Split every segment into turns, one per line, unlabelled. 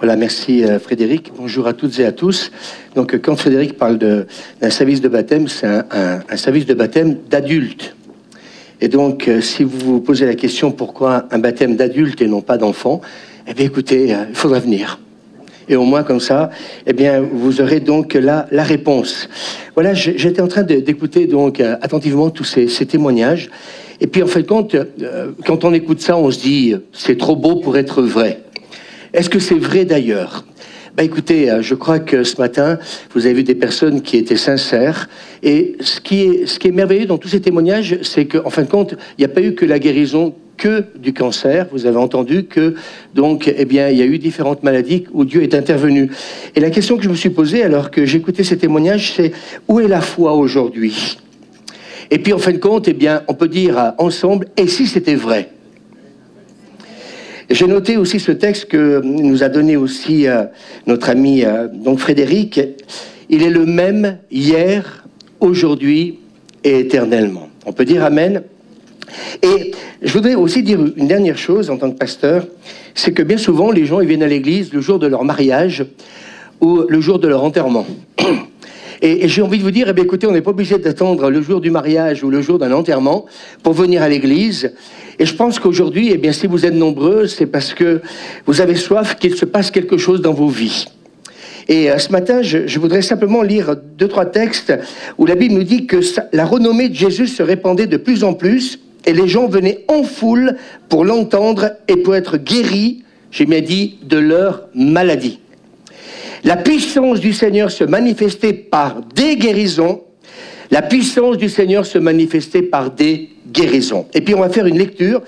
Voilà, merci Frédéric. Bonjour à toutes et à tous. Donc quand Frédéric parle d'un service de baptême, c'est un service de baptême d'adultes. Et donc si vous vous posez la question pourquoi un baptême d'adultes et non pas d'enfants, eh bien écoutez, il faudra venir. Et au moins comme ça, eh bien vous aurez donc la réponse. Voilà, j'étais en train d'écouter donc attentivement tous ces témoignages. Et puis en fait compte, quand on écoute ça, on se dit c'est trop beau pour être vrai. Est-ce que c'est vrai d'ailleurs? Ben écoutez, je crois que ce matin, vous avez vu des personnes qui étaient sincères. Et ce qui est merveilleux dans tous ces témoignages, c'est qu'en fin de compte, il n'y a pas eu que la guérison que du cancer. Vous avez entendu que, donc, eh bien, il y a eu différentes maladies où Dieu est intervenu. Et la question que je me suis posée alors que j'écoutais ces témoignages, c'est où est la foi aujourd'hui? Et puis en fin de compte, eh bien, on peut dire ensemble, et si c'était vrai? J'ai noté aussi ce texte que nous a donné aussi notre ami donc Frédéric. Il est le même hier, aujourd'hui et éternellement. On peut dire amen. Et je voudrais aussi dire une dernière chose en tant que pasteur, c'est que bien souvent les gens ils viennent à l'église le jour de leur mariage ou le jour de leur enterrement. Et j'ai envie de vous dire, eh bien, écoutez, on n'est pas obligé d'attendre le jour du mariage ou le jour d'un enterrement pour venir à l'église. Et je pense qu'aujourd'hui, eh bien, si vous êtes nombreux, c'est parce que vous avez soif qu'il se passe quelque chose dans vos vies. Et ce matin, je voudrais simplement lire 2-3 textes où la Bible nous dit que la renommée de Jésus se répandait de plus en plus et les gens venaient en foule pour l'entendre et pour être guéris, j'ai bien dit, de leur maladie. La puissance du Seigneur se manifestait par des guérisons. La puissance du Seigneur se manifestait par des guérisons. Et puis on va faire une lecture,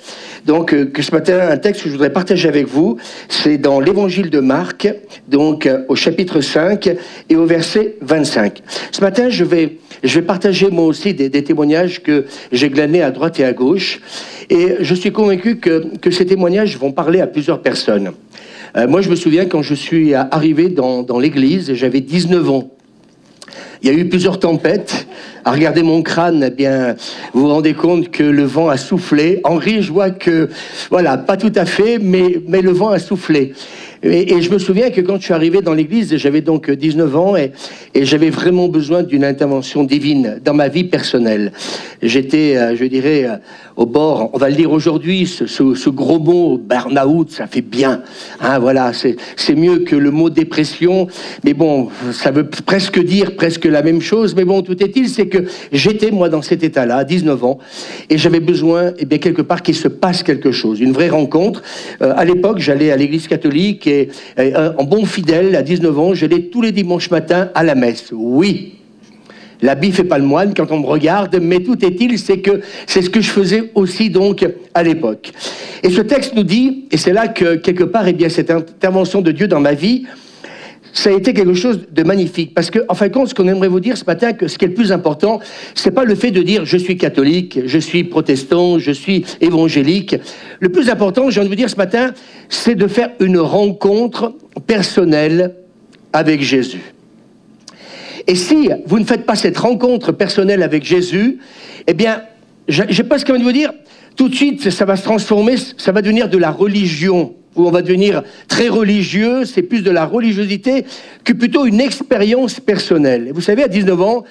donc que ce matin, un texte que je voudrais partager avec vous, c'est dans l'évangile de Marc, donc au chapitre 5 et au verset 25. Ce matin, je vais partager moi aussi des témoignages que j'ai glanés à droite et à gauche, et je suis convaincu que ces témoignages vont parler à plusieurs personnes. Moi, je me souviens quand je suis arrivé dans l'église, j'avais 19 ans. Il y a eu plusieurs tempêtes. À regarder mon crâne, eh bien, vous vous rendez compte que le vent a soufflé. Henri, je vois que, voilà, pas tout à fait, mais le vent a soufflé. Et je me souviens que quand je suis arrivé dans l'église, j'avais donc 19 ans et j'avais vraiment besoin d'une intervention divine dans ma vie personnelle. J'étais, je dirais, au bord, on va le dire aujourd'hui, ce gros mot burn-out, ça fait bien. Hein, voilà, c'est mieux que le mot dépression, mais bon, ça veut presque dire presque la même chose. Mais bon, tout est-il, c'est que j'étais, moi, dans cet état-là, à 19 ans, et j'avais besoin, eh bien, quelque part, qu'il se passe quelque chose, une vraie rencontre. À l'époque, j'allais à l'église catholique et en bon fidèle, à 19 ans, j'allais tous les dimanches matins à la messe. Oui, l'habit fait pas le moine quand on me regarde, mais tout est-il, c'est que c'est ce que je faisais aussi donc à l'époque. Et ce texte nous dit, et c'est là que quelque part, eh bien, cette intervention de Dieu dans ma vie, ça a été quelque chose de magnifique. Parce que, en fin de compte, ce qu'on aimerait vous dire ce matin, que ce qui est le plus important, c'est pas le fait de dire je suis catholique, je suis protestant, je suis évangélique. Le plus important, j'ai envie de vous dire ce matin, c'est de faire une rencontre personnelle avec Jésus. Et si vous ne faites pas cette rencontre personnelle avec Jésus, eh bien, j'ai pas ce qu'on veut vous dire, tout de suite, ça va se transformer, ça va devenir de la religion, où on va devenir très religieux, c'est plus de la religiosité que plutôt une expérience personnelle. Et vous savez, à 19 ans,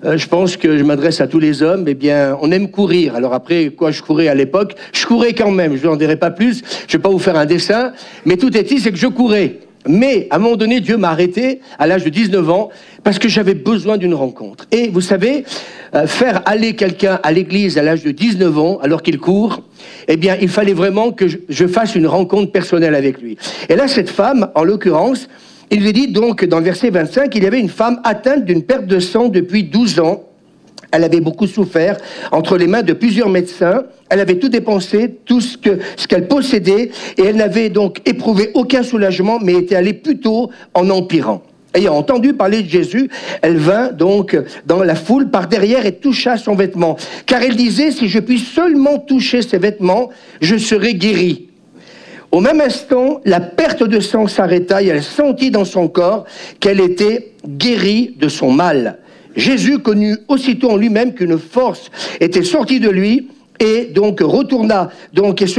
je pense que je m'adresse à tous les hommes, eh bien, on aime courir. Alors après, quoi je courais à l'époque? Je courais quand même, je n'en dirai pas plus, je ne vais pas vous faire un dessin, mais tout est dit, c'est que je courais. Mais à un moment donné, Dieu m'a arrêté à l'âge de 19 ans parce que j'avais besoin d'une rencontre. Et vous savez, faire aller quelqu'un à l'église à l'âge de 19 ans alors qu'il court, eh bien, il fallait vraiment que je fasse une rencontre personnelle avec lui. Et là, cette femme, en l'occurrence, il lui dit donc dans le verset 25, il y avait une femme atteinte d'une perte de sang depuis 12 ans. Elle avait beaucoup souffert entre les mains de plusieurs médecins. Elle avait tout dépensé, tout ce qu'elle possédait, et elle n'avait donc éprouvé aucun soulagement, mais était allée plutôt en empirant. Ayant entendu parler de Jésus, elle vint donc dans la foule par derrière et toucha son vêtement. Car elle disait, si je puis seulement toucher ses vêtements, je serai guérie. Au même instant, la perte de sang s'arrêta et elle sentit dans son corps qu'elle était guérie de son mal. Jésus connut aussitôt en lui-même qu'une force était sortie de lui et donc se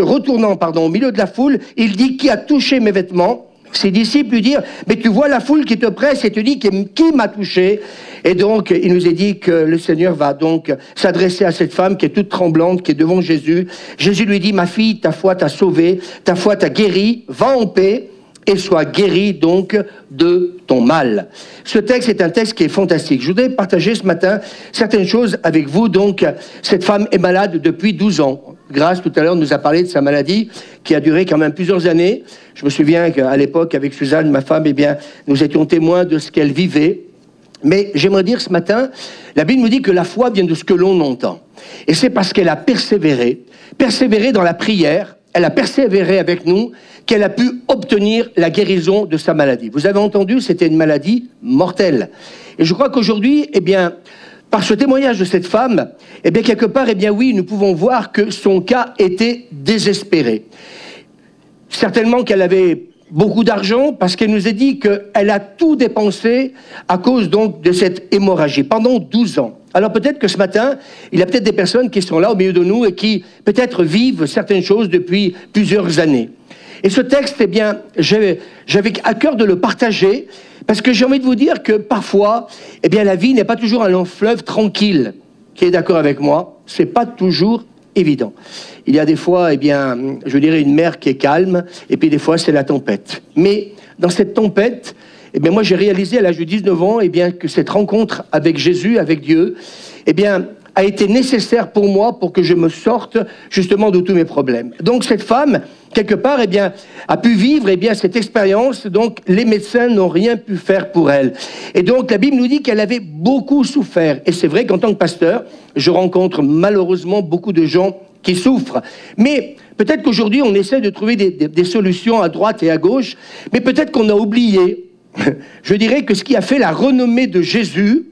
retournant au milieu de la foule, il dit, qui a touché mes vêtements? ses disciples lui dirent, mais tu vois la foule qui te presse et tu dis, qui m'a touché? Et donc, il nous est dit que le Seigneur va donc s'adresser à cette femme qui est toute tremblante, qui est devant Jésus. Jésus lui dit, ma fille, ta foi t'a sauvée, ta foi t'a guérie, va en paix et sois guérie donc de ton mal. Ce texte est un texte qui est fantastique. Je voudrais partager ce matin certaines choses avec vous. Donc, cette femme est malade depuis 12 ans. Grâce, tout à l'heure, nous a parlé de sa maladie qui a duré quand même plusieurs années. Je me souviens qu'à l'époque, avec Suzanne, ma femme, eh bien, nous étions témoins de ce qu'elle vivait. Mais j'aimerais dire ce matin, la Bible nous dit que la foi vient de ce que l'on entend. Et c'est parce qu'elle a persévéré dans la prière, elle a persévéré avec nous, qu'elle a pu obtenir la guérison de sa maladie. Vous avez entendu, c'était une maladie mortelle. Et je crois qu'aujourd'hui, eh bien, par ce témoignage de cette femme, eh bien, quelque part, eh bien, oui, nous pouvons voir que son cas était désespéré. Certainement qu'elle avait beaucoup d'argent, parce qu'elle nous a dit qu'elle a tout dépensé à cause donc de cette hémorragie, pendant 12 ans. Alors peut-être que ce matin, il y a peut-être des personnes qui sont là au milieu de nous et qui peut-être vivent certaines choses depuis plusieurs années. Et ce texte, eh bien, j'avais à cœur de le partager, parce que j'ai envie de vous dire que parfois, eh bien, la vie n'est pas toujours un long fleuve tranquille. Qui est d'accord avec moi? C'est pas toujours évident. Il y a des fois, eh bien, je dirais une mer qui est calme, et puis des fois, c'est la tempête. Mais dans cette tempête, eh bien, moi, j'ai réalisé à l'âge de 19 ans, eh bien, que cette rencontre avec Jésus, avec Dieu, eh bien, a été nécessaire pour moi pour que je me sorte justement de tous mes problèmes. Donc cette femme, quelque part, eh bien, a pu vivre eh bien, cette expérience, donc les médecins n'ont rien pu faire pour elle. Et donc la Bible nous dit qu'elle avait beaucoup souffert. Et c'est vrai qu'en tant que pasteur, je rencontre malheureusement beaucoup de gens qui souffrent. Mais peut-être qu'aujourd'hui, on essaie de trouver des solutions à droite et à gauche, mais peut-être qu'on a oublié, je dirais que ce qui a fait la renommée de Jésus,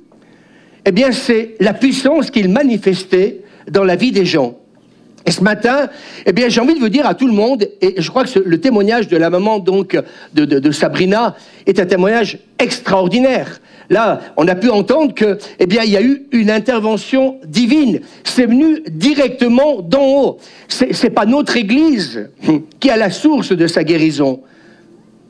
eh bien, c'est la puissance qu'il manifestait dans la vie des gens. Et ce matin, eh bien, j'ai envie de vous dire à tout le monde, et je crois que le témoignage de la maman donc de Sabrina est un témoignage extraordinaire. Là, on a pu entendre que, eh bien, il y a eu une intervention divine. C'est venu directement d'en haut. C'est pas notre Église qui a la source de sa guérison.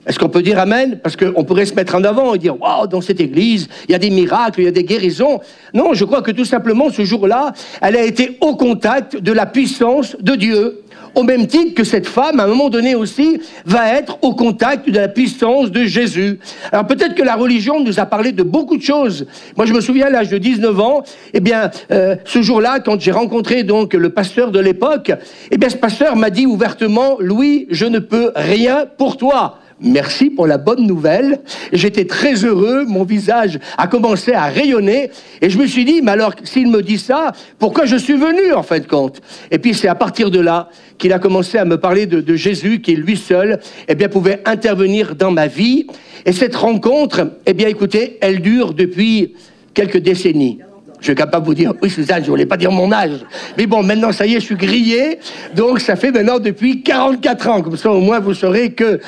Est-ce qu'on peut dire amen? Parce qu'on pourrait se mettre en avant et dire « Waouh, dans cette église, il y a des miracles, il y a des guérisons. » Non, je crois que tout simplement, ce jour-là, elle a été au contact de la puissance de Dieu. Au même titre que cette femme, à un moment donné aussi, va être au contact de la puissance de Jésus. Alors peut-être que la religion nous a parlé de beaucoup de choses. Moi, je me souviens, à l'âge de 19 ans, eh bien, ce jour-là, quand j'ai rencontré donc le pasteur de l'époque, eh bien, ce pasteur m'a dit ouvertement « Louis, je ne peux rien pour toi. » Merci pour la bonne nouvelle. J'étais très heureux, mon visage a commencé à rayonner et je me suis dit, mais alors s'il me dit ça, pourquoi je suis venu en fin de compte? Et puis c'est à partir de là qu'il a commencé à me parler de Jésus qui lui seul eh bien, pouvait intervenir dans ma vie. Et cette rencontre, eh bien écoutez, elle dure depuis quelques décennies. Je suis capable de vous dire, oui Suzanne, je ne voulais pas dire mon âge. Mais bon, maintenant, ça y est, je suis grillé. Donc, ça fait maintenant depuis 44 ans. Comme ça, au moins, vous saurez que...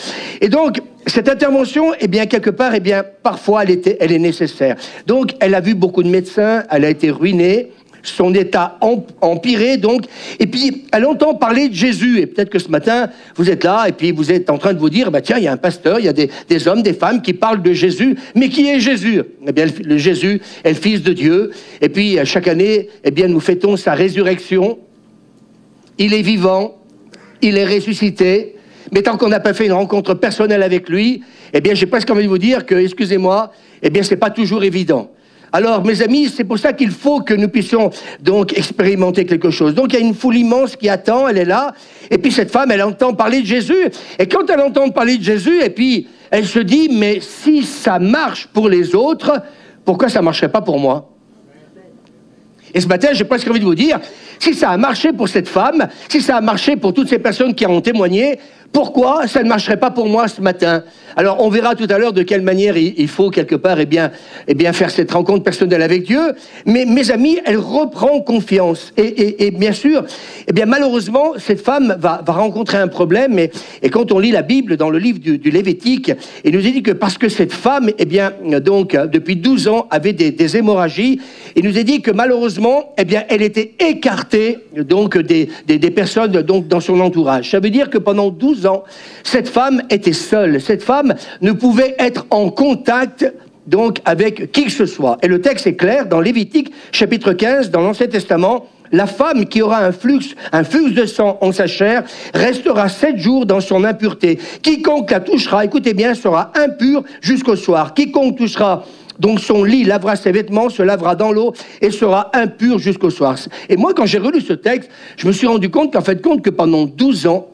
Et donc, cette intervention, eh bien, quelque part, eh bien, parfois, elle est nécessaire. Donc, elle a vu beaucoup de médecins, elle a été ruinée. Son état empiré, donc. Et puis, elle entend parler de Jésus. Et peut-être que ce matin, vous êtes là, et puis vous êtes en train de vous dire, bah, tiens, il y a un pasteur, il y a des hommes, des femmes qui parlent de Jésus. Mais qui est Jésus? Eh bien, le Jésus est le Fils de Dieu. Et puis, chaque année, eh bien, nous fêtons sa résurrection. Il est vivant, il est ressuscité. Mais tant qu'on n'a pas fait une rencontre personnelle avec lui, eh bien, j'ai presque envie de vous dire que, excusez-moi, eh bien, c'est pas toujours évident. Alors, mes amis, c'est pour ça qu'il faut que nous puissions donc expérimenter quelque chose. Donc, il y a une foule immense qui attend, elle est là. Et puis, cette femme, elle entend parler de Jésus. Et quand elle entend parler de Jésus, et puis, elle se dit, mais si ça marche pour les autres, pourquoi ça ne marcherait pas pour moi? Et ce matin, j'ai presque envie de vous dire, si ça a marché pour cette femme, si ça a marché pour toutes ces personnes qui ont témoigné, pourquoi ça ne marcherait pas pour moi ce matin? Alors, on verra tout à l'heure de quelle manière il faut, quelque part, eh bien, faire cette rencontre personnelle avec Dieu. Mais, mes amis, elle reprend confiance. Et bien sûr, eh bien, malheureusement, cette femme va rencontrer un problème. Et quand on lit la Bible, dans le livre du Lévitique, il nous dit que parce que cette femme, eh bien, donc, depuis 12 ans, avait des hémorragies, il nous est dit que malheureusement, eh bien, elle était écartée écarté donc des personnes donc dans son entourage. Ça veut dire que pendant 12 ans, cette femme était seule. Cette femme ne pouvait être en contact donc avec qui que ce soit. Et le texte est clair dans Lévitique chapitre 15, dans l'Ancien Testament. La femme qui aura un flux de sang en sa chair restera 7 jours dans son impureté. Quiconque la touchera, écoutez bien, sera impur jusqu'au soir. Quiconque touchera donc son lit, lavera ses vêtements, se lavera dans l'eau et sera impur jusqu'au soir. Et moi, quand j'ai relu ce texte, je me suis rendu compte qu'en fait, que pendant 12 ans,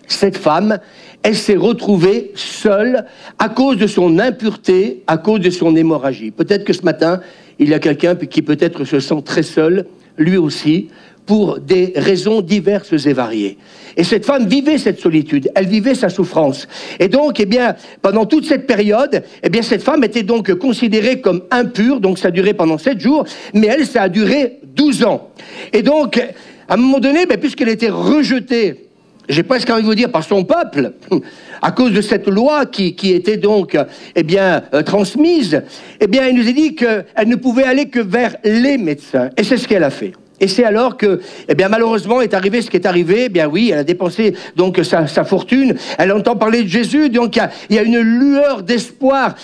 cette femme, elle s'est retrouvée seule à cause de son impureté, à cause de son hémorragie. Peut-être que ce matin, il y a quelqu'un qui peut-être se sent très seul, lui aussi, pour des raisons diverses et variées. Et cette femme vivait cette solitude, elle vivait sa souffrance. Et donc, eh bien, pendant toute cette période, eh bien, cette femme était donc considérée comme impure, donc ça a duré pendant 7 jours, mais elle, ça a duré 12 ans. Et donc, à un moment donné, puisqu'elle était rejetée, j'ai presque envie de vous dire par son peuple, à cause de cette loi qui était donc transmise, eh bien, il nous est dit qu'elle ne pouvait aller que vers les médecins. Et c'est ce qu'elle a fait. Et c'est alors que, malheureusement, est arrivé ce qui est arrivé. Eh bien oui, elle a dépensé donc sa fortune. Elle entend parler de Jésus. Donc il y a une lueur d'espoir,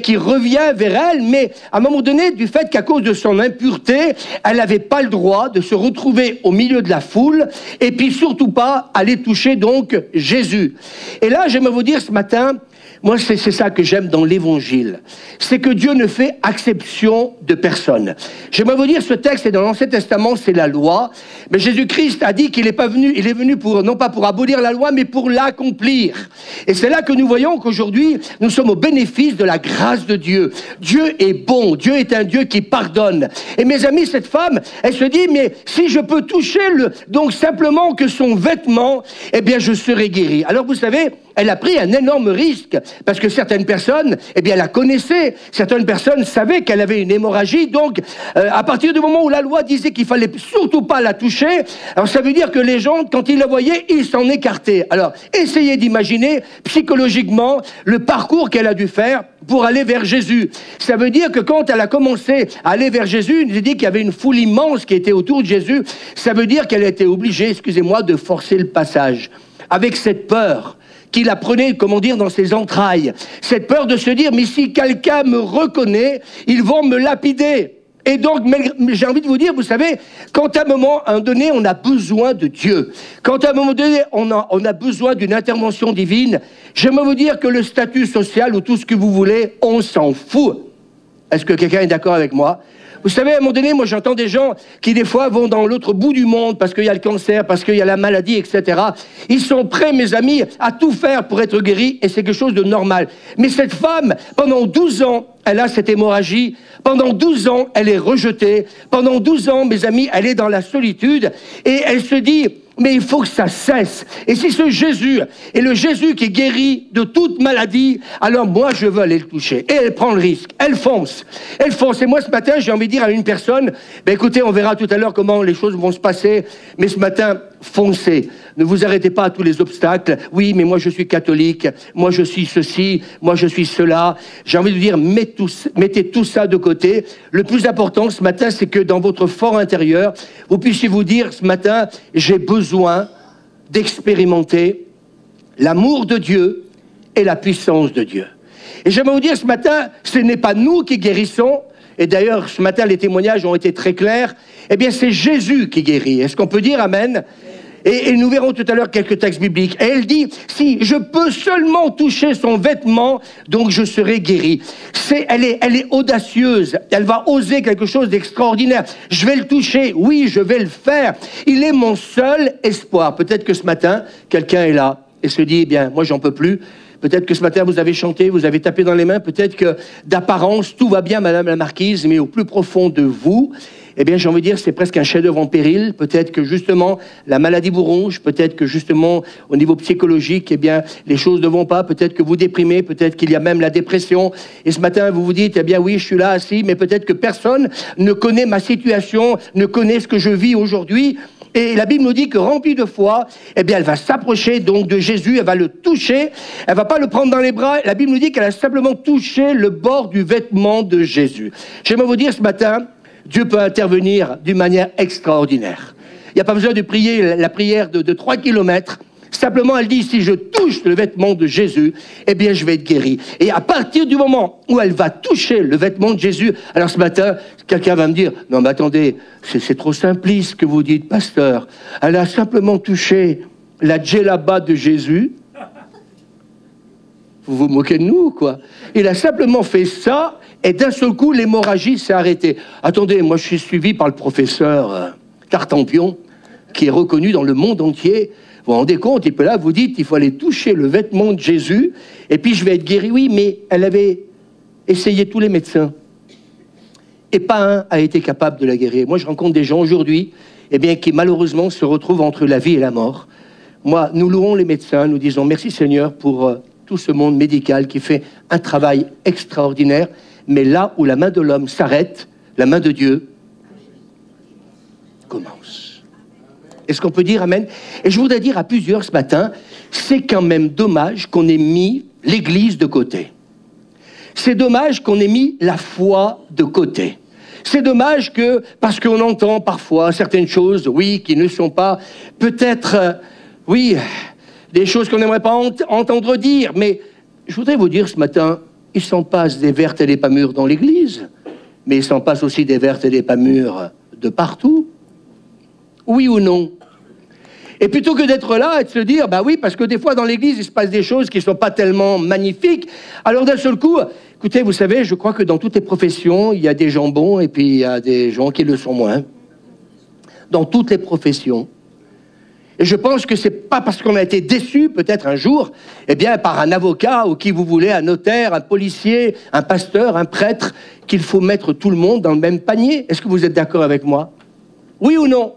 qui revient vers elle. Mais à un moment donné, du fait qu'à cause de son impureté, elle n'avait pas le droit de se retrouver au milieu de la foule. Et puis surtout pas aller toucher donc Jésus. Et là, j'aimerais vous dire ce matin, moi, c'est ça que j'aime dans l'Évangile. C'est que Dieu ne fait exception de personne. J'aimerais vous dire, ce texte est dans l'Ancien Testament, c'est la loi. Mais Jésus-Christ a dit qu'il n'est pas venu, il est venu non pas pour abolir la loi, mais pour l'accomplir. Et c'est là que nous voyons qu'aujourd'hui, nous sommes au bénéfice de la grâce de Dieu. Dieu est bon, Dieu est un Dieu qui pardonne. Et mes amis, cette femme, elle se dit, mais si je peux toucher donc simplement que son vêtement, je serai guéri. Alors vous savez, elle a pris un énorme risque, parce que certaines personnes, la connaissaient. Certaines personnes savaient qu'elle avait une hémorragie. Donc, à partir du moment où la loi disait qu'il fallait surtout pas la toucher, alors ça veut dire que les gens, quand ils la voyaient, ils s'en écartaient. Alors, essayez d'imaginer psychologiquement le parcours qu'elle a dû faire pour aller vers Jésus. Ça veut dire que quand elle a commencé à aller vers Jésus, il nous a dit qu'il y avait une foule immense qui était autour de Jésus. Ça veut dire qu'elle a été obligée, excusez-moi, de forcer le passage. Avec cette peur qui la prenait, comment dire, dans ses entrailles. Cette peur de se dire, mais si quelqu'un me reconnaît, ils vont me lapider. Et donc, j'ai envie de vous dire, vous savez, quand à un moment donné, on a besoin de Dieu, quand à un moment donné, on a besoin d'une intervention divine, j'aimerais vous dire que le statut social ou tout ce que vous voulez, on s'en fout. Est-ce que quelqu'un est d'accord avec moi ? Vous savez, à un moment donné, moi j'entends des gens qui des fois vont dans l'autre bout du monde parce qu'il y a le cancer, parce qu'il y a la maladie, etc. Ils sont prêts, mes amis, à tout faire pour être guéris et c'est quelque chose de normal. Mais cette femme, pendant 12 ans, elle a cette hémorragie. Pendant 12 ans, elle est rejetée. Pendant 12 ans, mes amis, elle est dans la solitude et elle se dit... mais il faut que ça cesse. Et si ce Jésus est le Jésus qui guérit de toute maladie, alors moi, je veux aller le toucher. Et elle prend le risque. Elle fonce. Elle fonce. Et moi, ce matin, j'ai envie de dire à une personne, écoutez, on verra tout à l'heure comment les choses vont se passer, mais ce matin, foncez. Ne vous arrêtez pas à tous les obstacles. Oui, mais moi, je suis catholique. Moi, je suis ceci. Moi, je suis cela. J'ai envie de dire, mettez tout ça de côté. Le plus important ce matin, c'est que dans votre fort intérieur, vous puissiez vous dire, ce matin, j'ai besoin d'expérimenter l'amour de Dieu et la puissance de Dieu. Et j'aimerais vous dire ce matin, ce n'est pas nous qui guérissons, et d'ailleurs ce matin les témoignages ont été très clairs, c'est Jésus qui guérit. Est-ce qu'on peut dire amen ? Et nous verrons tout à l'heure quelques textes bibliques. Et elle dit, si je peux seulement toucher son vêtement, donc je serai guéri. Elle est audacieuse. Elle va oser quelque chose d'extraordinaire. Je vais le toucher. Oui, je vais le faire. Il est mon seul espoir. Peut-être que ce matin, quelqu'un est là et se dit, moi, j'en peux plus. Peut-être que ce matin, vous avez chanté, vous avez tapé dans les mains. Peut-être que d'apparence, tout va bien, Madame la Marquise, mais au plus profond de vous, j'ai envie de dire, c'est presque un chef-d'œuvre en péril. Peut-être que justement, la maladie vous ronge. Peut-être que justement, au niveau psychologique, les choses ne vont pas. Peut-être que vous déprimez. Peut-être qu'il y a même la dépression. Et ce matin, vous vous dites, oui, je suis là, assis, mais peut-être que personne ne connaît ma situation, ne connaît ce que je vis aujourd'hui. Et la Bible nous dit que remplie de foi, elle va s'approcher donc de Jésus, elle va le toucher, elle va pas le prendre dans les bras. La Bible nous dit qu'elle a simplement touché le bord du vêtement de Jésus. J'aimerais vous dire ce matin, Dieu peut intervenir d'une manière extraordinaire. Il n'y a pas besoin de prier la prière de 3 kilomètres. Simplement, elle dit, si je touche le vêtement de Jésus, eh bien, je vais être guéri. Et à partir du moment où elle va toucher le vêtement de Jésus, alors ce matin, quelqu'un va me dire, non, mais attendez, c'est trop simpliste ce que vous dites, pasteur. Elle a simplement touché la djellaba de Jésus. Vous vous moquez de nous, quoi. Il a simplement fait ça, et d'un seul coup, l'hémorragie s'est arrêtée. Attendez, moi, je suis suivi par le professeur Tartampion, qui est reconnu dans le monde entier. Vous vous rendez compte, et puis là, vous dites, il faut aller toucher le vêtement de Jésus, et puis je vais être guéri. Oui, mais elle avait essayé tous les médecins. Et pas un a été capable de la guérir. Moi, je rencontre des gens aujourd'hui, eh bien, qui malheureusement se retrouvent entre la vie et la mort. Moi, nous louons les médecins, nous disons merci Seigneur pour tout ce monde médical qui fait un travail extraordinaire. Mais là où la main de l'homme s'arrête, la main de Dieu commence. Est-ce qu'on peut dire amen? Et je voudrais dire à plusieurs ce matin, c'est quand même dommage qu'on ait mis l'Église de côté. C'est dommage qu'on ait mis la foi de côté. C'est dommage que, parce qu'on entend parfois certaines choses, oui, qui ne sont pas peut-être, oui, des choses qu'on n'aimerait pas entendre dire, mais je voudrais vous dire ce matin, il s'en passe des vertes et des pas mûres dans l'Église, mais il s'en passe aussi des vertes et des pas mûres de partout. Oui ou non? Et plutôt que d'être là et de se dire, bah oui, parce que des fois dans l'Église, il se passe des choses qui ne sont pas tellement magnifiques, alors d'un seul coup, écoutez, vous savez, je crois que dans toutes les professions, il y a des gens bons et puis il y a des gens qui le sont moins. Dans toutes les professions. Et je pense que c'est pas parce qu'on a été déçu, peut-être un jour, eh bien, par un avocat ou qui vous voulez, un notaire, un policier, un pasteur, un prêtre, qu'il faut mettre tout le monde dans le même panier. Est-ce que vous êtes d'accord avec moi? Oui ou non?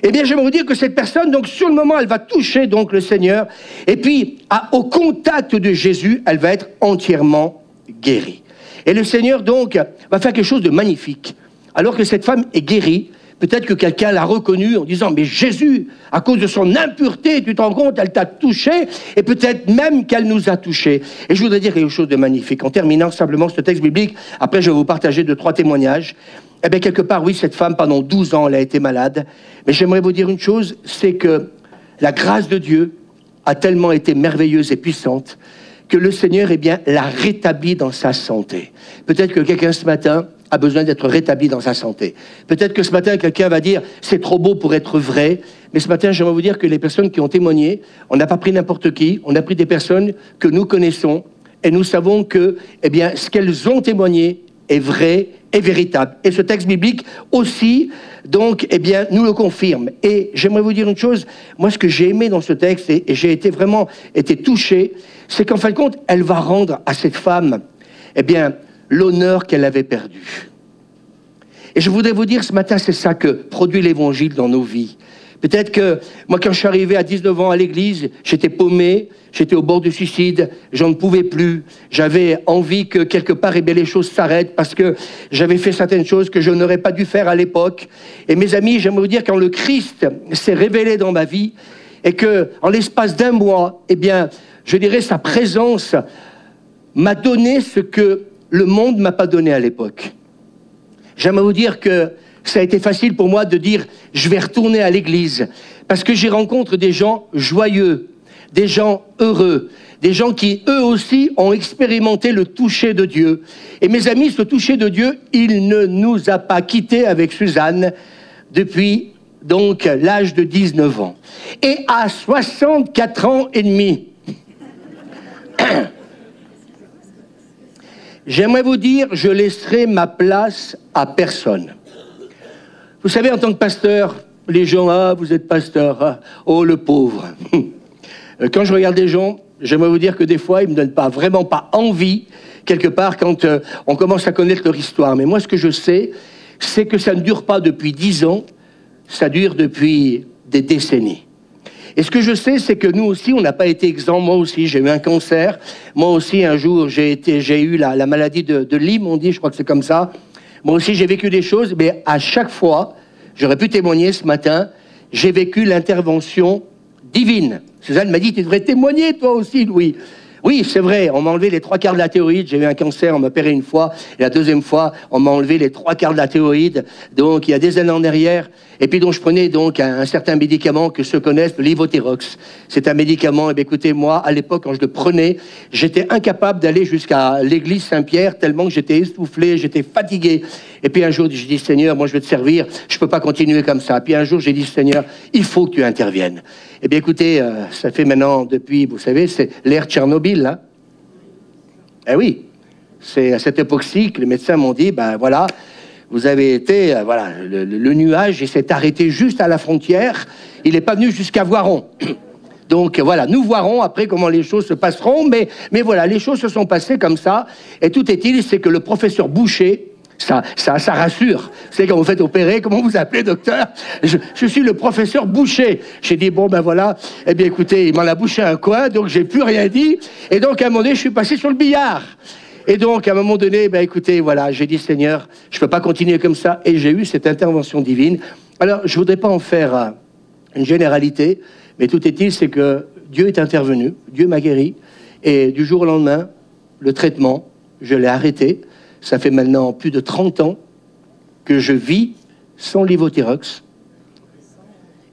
Eh bien, j'aimerais vous dire que cette personne, donc, sur le moment, elle va toucher, donc, le Seigneur. Et puis, au contact de Jésus, elle va être entièrement guérie. Et le Seigneur, donc, va faire quelque chose de magnifique. Alors que cette femme est guérie, peut-être que quelqu'un l'a reconnue en disant, mais Jésus, à cause de son impureté, tu te rends compte, elle t'a touché, et peut-être même qu'elle nous a touchés. Et je voudrais dire quelque chose de magnifique. En terminant simplement ce texte biblique, après, je vais vous partager 2-3 témoignages. Eh bien, quelque part, oui, cette femme, pendant 12 ans, elle a été malade. Mais j'aimerais vous dire une chose, c'est que la grâce de Dieu a tellement été merveilleuse et puissante que le Seigneur, eh bien, l'a rétablie dans sa santé. Peut-être que quelqu'un ce matin a besoin d'être rétabli dans sa santé. Peut-être que ce matin, quelqu'un va dire « c'est trop beau pour être vrai ». Mais ce matin, j'aimerais vous dire que les personnes qui ont témoigné, on n'a pas pris n'importe qui, on a pris des personnes que nous connaissons et nous savons que, eh bien, ce qu'elles ont témoigné est vrai et véritable. Et ce texte biblique aussi, donc, eh bien, nous le confirme. Et j'aimerais vous dire une chose, moi, ce que j'ai aimé dans ce texte, et j'ai été vraiment touché, c'est qu'en fin de compte, elle va rendre à cette femme, eh bien, l'honneur qu'elle avait perdu. Et je voudrais vous dire ce matin, c'est ça que produit l'Évangile dans nos vies. Peut-être que moi, quand je suis arrivé à 19 ans à l'église, j'étais paumé, j'étais au bord du suicide, j'en ne pouvais plus. J'avais envie que quelque part, eh bien, les choses s'arrêtent parce que j'avais fait certaines choses que je n'aurais pas dû faire à l'époque. Et mes amis, j'aimerais vous dire, quand le Christ s'est révélé dans ma vie et que, en l'espace d'un mois, eh bien, je dirais, sa présence m'a donné ce que le monde ne m'a pas donné à l'époque. J'aimerais vous dire que ça a été facile pour moi de dire « je vais retourner à l'église » parce que j'y rencontre des gens joyeux, des gens heureux, des gens qui, eux aussi, ont expérimenté le toucher de Dieu. Et mes amis, ce toucher de Dieu, il ne nous a pas quittés avec Suzanne depuis donc l'âge de 19 ans. Et à 64 ans et demi, j'aimerais vous dire, je laisserai ma place à personne. Vous savez, en tant que pasteur, les gens, ah, vous êtes pasteur, ah, oh, le pauvre. Quand je regarde les gens, j'aimerais vous dire que des fois, ils ne me donnent pas, vraiment pas envie, quelque part, quand on commence à connaître leur histoire. Mais moi, ce que je sais, c'est que ça ne dure pas depuis 10 ans, ça dure depuis des décennies. Et ce que je sais, c'est que nous aussi, on n'a pas été exempts. Moi aussi, j'ai eu un cancer. Moi aussi, un jour, j'ai eu la maladie de Lyme, on dit, je crois que c'est comme ça. Moi aussi, j'ai vécu des choses, mais à chaque fois, j'aurais pu témoigner ce matin, j'ai vécu l'intervention divine. Suzanne m'a dit, tu devrais témoigner toi aussi, Louis. Oui, c'est vrai, on m'a enlevé les 3/4 de la thyroïde. J'ai eu un cancer, on m'a opéré une fois. Et la deuxième fois, on m'a enlevé les 3/4 de la thyroïde. Donc, il y a des années en arrière. Et puis, donc, je prenais donc un certain médicament que ceux connaissent, le Levothyrox. C'est un médicament, et bien, écoutez, moi, à l'époque, quand je le prenais, j'étais incapable d'aller jusqu'à l'église Saint-Pierre, tellement que j'étais essoufflé, j'étais fatigué. Et puis, un jour, j'ai dit, Seigneur, moi, je vais te servir. Je ne peux pas continuer comme ça. Puis, un jour, j'ai dit, Seigneur, il faut que tu interviennes. Eh bien, écoutez, ça fait maintenant, depuis, vous savez, c'est l'ère Tchernobyl, là. Eh oui, c'est à cette époque-ci que les médecins m'ont dit, ben voilà, vous avez été, voilà, le nuage, il s'est arrêté juste à la frontière, il n'est pas venu jusqu'à Voiron. Donc voilà, nous verrons après comment les choses se passeront, mais voilà, les choses se sont passées comme ça, et tout est-il, c'est que le professeur Boucher, ça rassure. Vous savez, quand vous faites opérer, comment vous appelez, docteur? Je suis le professeur Boucher. J'ai dit, bon, ben voilà, eh bien, écoutez, il m'en a bouché un coin, donc j'ai plus rien dit. Et donc, à un moment donné, je suis passé sur le billard. Et donc, à un moment donné, ben écoutez, voilà, j'ai dit, Seigneur, je ne peux pas continuer comme ça. Et j'ai eu cette intervention divine. Alors, je ne voudrais pas en faire une généralité, mais tout est-il, c'est que Dieu est intervenu, Dieu m'a guéri. Et du jour au lendemain, le traitement, je l'ai arrêté. Ça fait maintenant plus de 30 ans que je vis sans Levothyrox.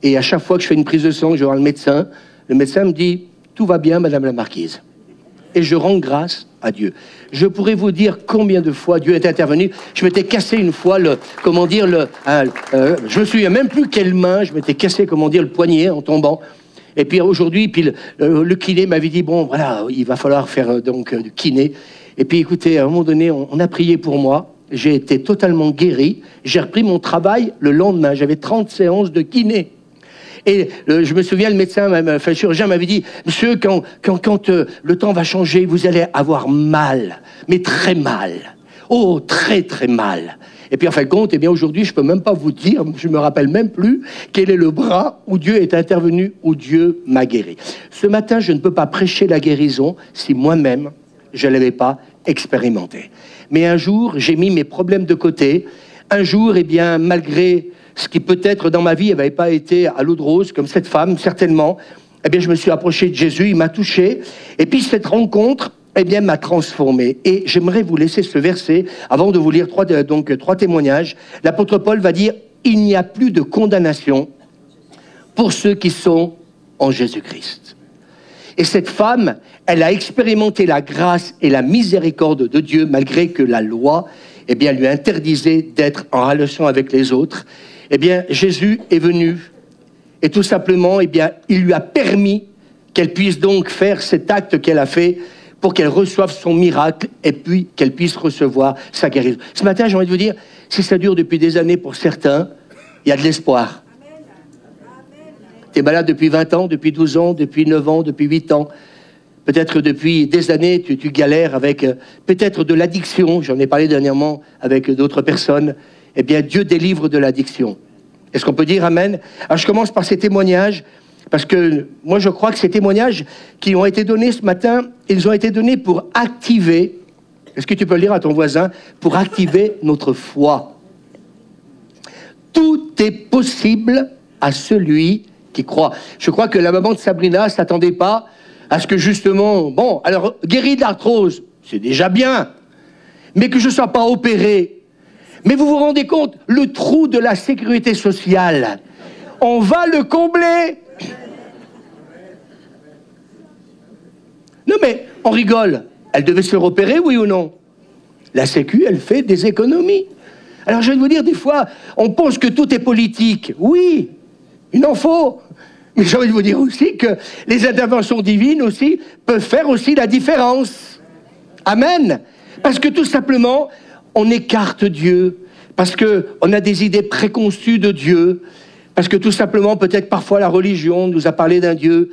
Et à chaque fois que je fais une prise de sang, je vois le médecin me dit « Tout va bien, Madame la Marquise ». Et je rends grâce à Dieu. Je pourrais vous dire combien de fois Dieu est intervenu. Je m'étais cassé une fois je me souviens même plus quelle main, je m'étais cassé, le poignet en tombant. Et puis aujourd'hui, le kiné m'avait dit « Bon, voilà, il va falloir faire du kiné ». Et puis écoutez, à un moment donné, on a prié pour moi. J'ai été totalement guéri. J'ai repris mon travail le lendemain. J'avais 30 séances de kiné. Et je me souviens, le médecin, le chirurgien m'avait dit, monsieur, quand le temps va changer, vous allez avoir mal, mais très mal. Oh, très très mal. Et puis en fin de compte, eh bien aujourd'hui, je ne peux même pas vous dire, je ne me rappelle même plus quel est le bras où Dieu est intervenu, où Dieu m'a guéri. Ce matin, je ne peux pas prêcher la guérison si moi-même, je ne l'avais pas expérimenté. Mais un jour, j'ai mis mes problèmes de côté. Un jour, eh bien, malgré ce qui peut-être dans ma vie n'avait pas été à l'eau de rose, comme cette femme, certainement, eh bien, je me suis approché de Jésus, il m'a touché. Et puis, cette rencontre, eh bien, m'a transformé. Et j'aimerais vous laisser ce verset, avant de vous lire trois témoignages. L'apôtre Paul va dire, il n'y a plus de condamnation pour ceux qui sont en Jésus-Christ. Et cette femme, elle a expérimenté la grâce et la miséricorde de Dieu, malgré que la loi, eh bien, lui interdisait d'être en relation avec les autres. Eh bien, Jésus est venu, et tout simplement, eh bien, il lui a permis qu'elle puisse donc faire cet acte qu'elle a fait pour qu'elle reçoive son miracle, et puis qu'elle puisse recevoir sa guérison. Ce matin, j'ai envie de vous dire, si ça dure depuis des années pour certains, il y a de l'espoir. Tu es malade depuis 20 ans, depuis 12 ans, depuis 9 ans, depuis 8 ans. Peut-être depuis des années, tu galères avec peut-être de l'addiction. J'en ai parlé dernièrement avec d'autres personnes. Eh bien, Dieu délivre de l'addiction. Est-ce qu'on peut dire amen? Alors, je commence par ces témoignages, parce que moi, je crois que ces témoignages qui ont été donnés ce matin, ils ont été donnés pour activer, est-ce que tu peux le dire à ton voisin, pour activer notre foi. Tout est possible à celui qui croit. Je crois que la maman de Sabrina ne s'attendait pas à ce que justement, bon, alors, guéri de l'arthrose, c'est déjà bien, mais que je ne sois pas opéré. Mais vous vous rendez compte, le trou de la sécurité sociale, on va le combler. Non mais, on rigole. Elle devait se faire opérer, oui ou non? La Sécu, elle fait des économies. Alors je vais vous dire, des fois, on pense que tout est politique. Oui, il en faut. Mais j'ai envie de vous dire aussi que les interventions divines aussi peuvent faire aussi la différence. Amen. Parce que tout simplement, on écarte Dieu, parce qu'on a des idées préconçues de Dieu, parce que tout simplement, peut-être parfois la religion nous a parlé d'un Dieu.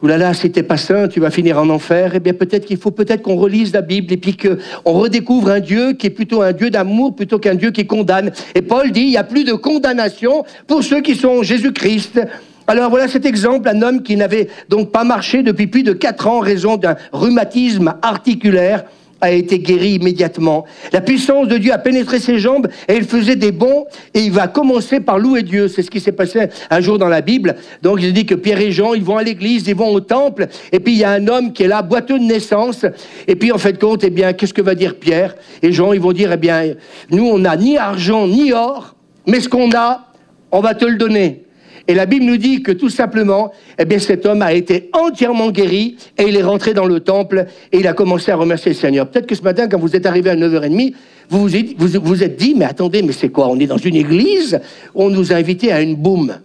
Ouh là là, si t'es pas saint, tu vas finir en enfer. Eh bien, peut-être qu'il faut qu'on relise la Bible et puis qu'on redécouvre un Dieu qui est plutôt un Dieu d'amour plutôt qu'un Dieu qui condamne. Et Paul dit, il n'y a plus de condamnation pour ceux qui sont en Jésus-Christ. Alors voilà cet exemple, un homme qui n'avait donc pas marché depuis plus de 4 ans en raison d'un rhumatisme articulaire. a été guéri immédiatement. La puissance de Dieu a pénétré ses jambes et il faisait des bonds et il va commencer par louer Dieu. C'est ce qui s'est passé un jour dans la Bible. Donc il dit que Pierre et Jean, ils vont à l'église, ils vont au temple et puis il y a un homme qui est là, boiteux de naissance. Et puis en fait de compte, eh bien, qu'est-ce que va dire Pierre et Jean? Ils vont dire, eh bien, nous on n'a ni argent ni or, mais ce qu'on a, on va te le donner. Et la Bible nous dit que tout simplement, eh bien, cet homme a été entièrement guéri et il est rentré dans le temple et il a commencé à remercier le Seigneur. Peut-être que ce matin, quand vous êtes arrivé à 9h30, vous vous êtes dit, mais attendez, mais c'est quoi? On est dans une église où on nous a invités à une boum,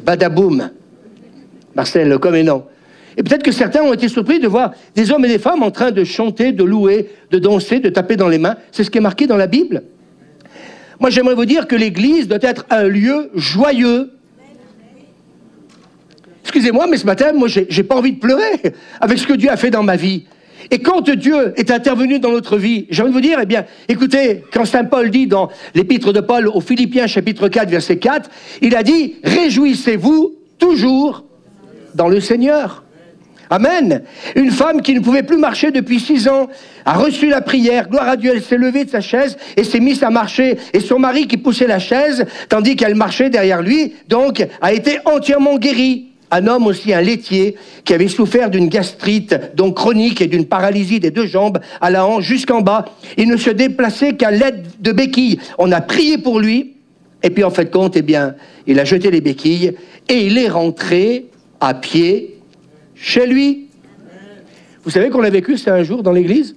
badaboum. Marcel, comme et non. Et peut-être que certains ont été surpris de voir des hommes et des femmes en train de chanter, de louer, de danser, de taper dans les mains. C'est ce qui est marqué dans la Bible. Moi, j'aimerais vous dire que l'église doit être un lieu joyeux. Excusez-moi, mais ce matin, moi, j'ai pas envie de pleurer avec ce que Dieu a fait dans ma vie. Et quand Dieu est intervenu dans notre vie, j'ai envie de vous dire, eh bien, écoutez, quand Saint Paul dit dans l'épître de Paul aux Philippiens, chapitre 4, verset 4, il a dit, réjouissez-vous toujours dans le Seigneur. Amen. Une femme qui ne pouvait plus marcher depuis 6 ans a reçu la prière. Gloire à Dieu, elle s'est levée de sa chaise et s'est mise à marcher. Et son mari qui poussait la chaise, tandis qu'elle marchait derrière lui, donc, a été entièrement guéri. Un homme aussi, un laitier, qui avait souffert d'une gastrite donc chronique et d'une paralysie des 2 jambes à la hanche jusqu'en bas. Il ne se déplaçait qu'à l'aide de béquilles. On a prié pour lui. Et puis en fait compte, eh bien, il a jeté les béquilles et il est rentré à pied chez lui. Vous savez qu'on a vécu ça un jour dans l'église?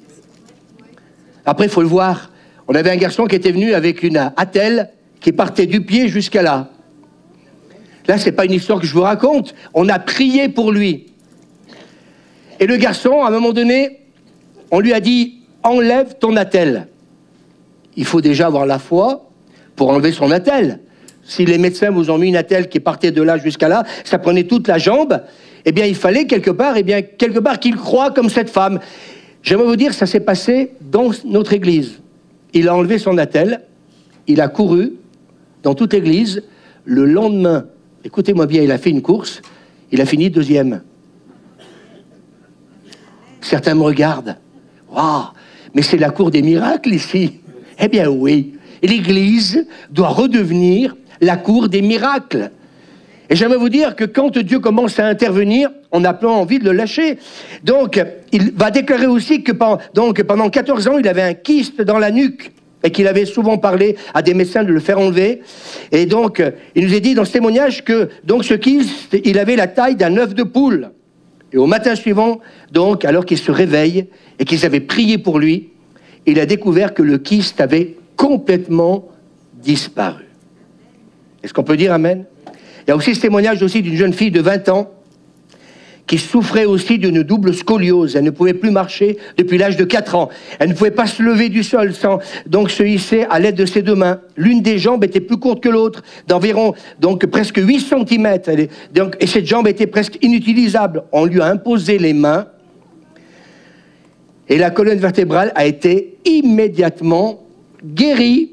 Après, il faut le voir. On avait un garçon qui était venu avec une attelle qui partait du pied jusqu'à là. Là, c'est pas une histoire que je vous raconte. On a prié pour lui. Et le garçon, à un moment donné, on lui a dit, enlève ton attelle. Il faut déjà avoir la foi pour enlever son attelle. Si les médecins vous ont mis une attelle qui partait de là jusqu'à là, ça prenait toute la jambe, eh bien, il fallait quelque part qu'il croie comme cette femme. J'aimerais vous dire, ça s'est passé dans notre église. Il a enlevé son attelle, il a couru dans toute l'église. Le lendemain, écoutez-moi bien, il a fait une course, il a fini 2e. Certains me regardent. Waouh, mais c'est la cour des miracles ici. Eh bien oui, l'église doit redevenir la cour des miracles. Et j'aimerais vous dire que quand Dieu commence à intervenir, on n'a pas envie de le lâcher. Donc, il va déclarer aussi que pendant 14 ans, il avait un kyste dans la nuque et qu'il avait souvent parlé à des médecins de le faire enlever. Et donc, il nous est dit dans ce témoignage que donc, ce kyste, il avait la taille d'un œuf de poule. Et au matin suivant, donc, alors qu'il se réveille et qu'ils avaient prié pour lui, il a découvert que le kyste avait complètement disparu. Est-ce qu'on peut dire amen? Il y a aussi ce témoignage aussi d'une jeune fille de 20 ans qui souffrait aussi d'une double scoliose. Elle ne pouvait plus marcher depuis l'âge de 4 ans. Elle ne pouvait pas se lever du sol sans donc se hisser à l'aide de ses 2 mains. L'une des jambes était plus courte que l'autre, d'environ donc presque 8 cm. Et cette jambe était presque inutilisable. On lui a imposé les mains et la colonne vertébrale a été immédiatement guérie.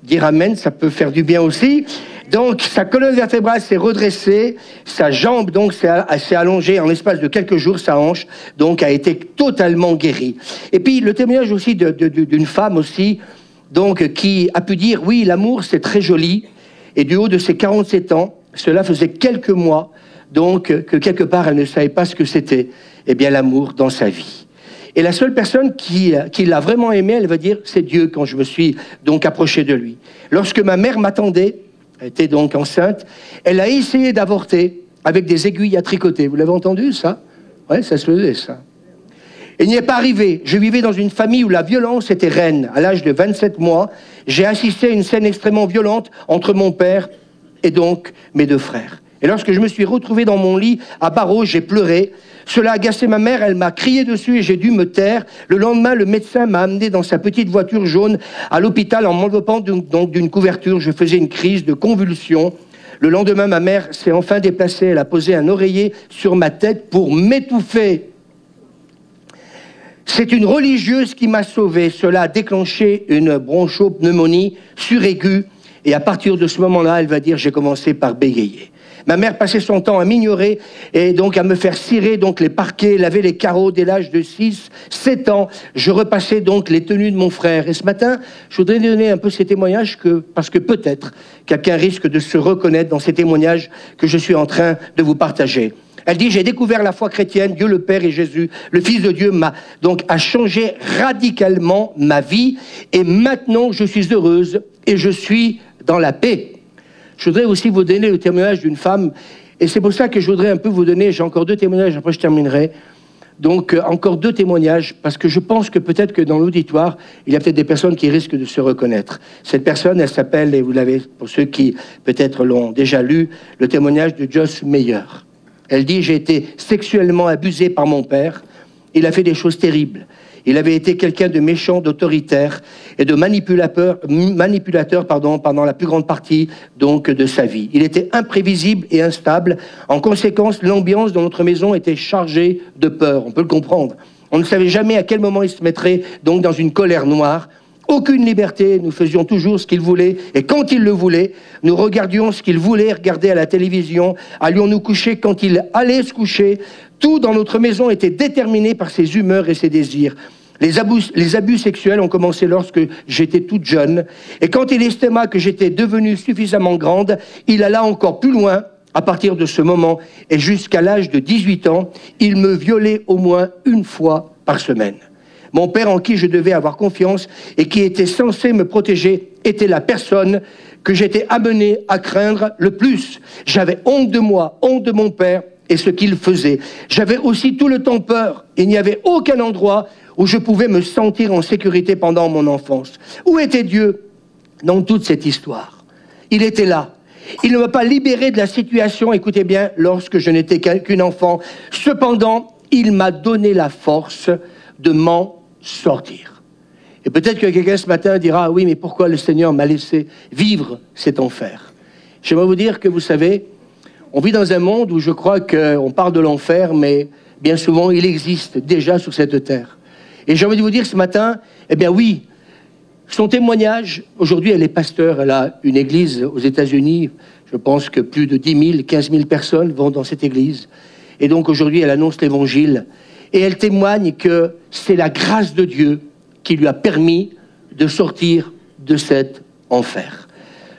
Dire amen, ça peut faire du bien aussi. Donc, sa colonne vertébrale s'est redressée, sa jambe donc s'est allongée en l'espace de quelques jours, sa hanche donc a été totalement guérie. Et puis le témoignage aussi d'une femme aussi, donc qui a pu dire oui, l'amour c'est très joli. Et du haut de ses 47 ans, cela faisait quelques mois donc que quelque part elle ne savait pas ce que c'était, eh bien l'amour dans sa vie. Et la seule personne qui l'a vraiment aimé, elle va dire c'est Dieu quand je me suis donc approché de lui. Lorsque ma mère m'attendait, elle était donc enceinte, elle a essayé d'avorter avec des aiguilles à tricoter. Vous l'avez entendu, ça? Ouais, ça se faisait, ça. Il n'y est pas arrivé. Je vivais dans une famille où la violence était reine. À l'âge de 27 mois, j'ai assisté à une scène extrêmement violente entre mon père et donc mes 2 frères. Et lorsque je me suis retrouvé dans mon lit à barreaux, j'ai pleuré. Cela a agacé ma mère, elle m'a crié dessus et j'ai dû me taire. Le lendemain, le médecin m'a amené dans sa petite voiture jaune à l'hôpital en m'enveloppant donc d'une couverture. Je faisais une crise de convulsion. Le lendemain, ma mère s'est enfin déplacée. Elle a posé un oreiller sur ma tête pour m'étouffer. C'est une religieuse qui m'a sauvé. Cela a déclenché une bronchopneumonie suraiguë. Et à partir de ce moment-là, elle va dire, j'ai commencé par bégayer. Ma mère passait son temps à m'ignorer et donc à me faire cirer donc les parquets, laver les carreaux dès l'âge de 6, 7 ans. Je repassais donc les tenues de mon frère. Et ce matin, je voudrais donner un peu ces témoignages parce que peut-être quelqu'un risque de se reconnaître dans ces témoignages que je suis en train de vous partager. Elle dit, j'ai découvert la foi chrétienne, Dieu le Père et Jésus, le Fils de Dieu a changé radicalement ma vie et maintenant je suis heureuse et je suis dans la paix. Je voudrais aussi vous donner le témoignage d'une femme et c'est pour ça que je voudrais un peu vous donner, j'ai encore 2 témoignages, après je terminerai. Donc encore 2 témoignages parce que je pense que peut-être que dans l'auditoire, il y a peut-être des personnes qui risquent de se reconnaître. Cette personne, elle s'appelle, et vous l'avez, pour ceux qui peut-être l'ont déjà lu, le témoignage de Joss Meyer. Elle dit, j'ai été sexuellement abusée par mon père. Il a fait des choses terribles. Il avait été quelqu'un de méchant, d'autoritaire et de manipulateur pendant la plus grande partie donc, de sa vie. Il était imprévisible et instable. En conséquence, l'ambiance dans notre maison était chargée de peur. On peut le comprendre. On ne savait jamais à quel moment il se mettrait donc dans une colère noire. Aucune liberté, nous faisions toujours ce qu'il voulait, et quand il le voulait, nous regardions ce qu'il voulait regarder à la télévision, allions nous coucher quand il allait se coucher. Tout dans notre maison était déterminé par ses humeurs et ses désirs. Les abus sexuels ont commencé lorsque j'étais toute jeune, et quand il estima que j'étais devenue suffisamment grande, il alla encore plus loin. À partir de ce moment, et jusqu'à l'âge de 18 ans, il me violait au moins 1 fois par semaine. Mon père en qui je devais avoir confiance et qui était censé me protéger était la personne que j'étais amené à craindre le plus. J'avais honte de moi, honte de mon père et ce qu'il faisait. J'avais aussi tout le temps peur. Il n'y avait aucun endroit où je pouvais me sentir en sécurité pendant mon enfance. Où était Dieu dans toute cette histoire? Il était là. Il ne m'a pas libéré de la situation, écoutez bien, lorsque je n'étais qu'un enfant. Cependant, il m'a donné la force de m'en sortir. Et peut-être que quelqu'un ce matin dira, oui, mais pourquoi le Seigneur m'a laissé vivre cet enfer? J'aimerais vous dire que, vous savez, on vit dans un monde où je crois qu'on parle de l'enfer, mais bien souvent, il existe déjà sur cette terre. Et j'ai envie de vous dire ce matin, eh bien oui, son témoignage, aujourd'hui, elle est pasteur, elle a une église aux États-Unis, je pense que plus de 10 000, 15 000 personnes vont dans cette église. Et donc aujourd'hui, elle annonce l'évangile. Et elle témoigne que c'est la grâce de Dieu qui lui a permis de sortir de cet enfer.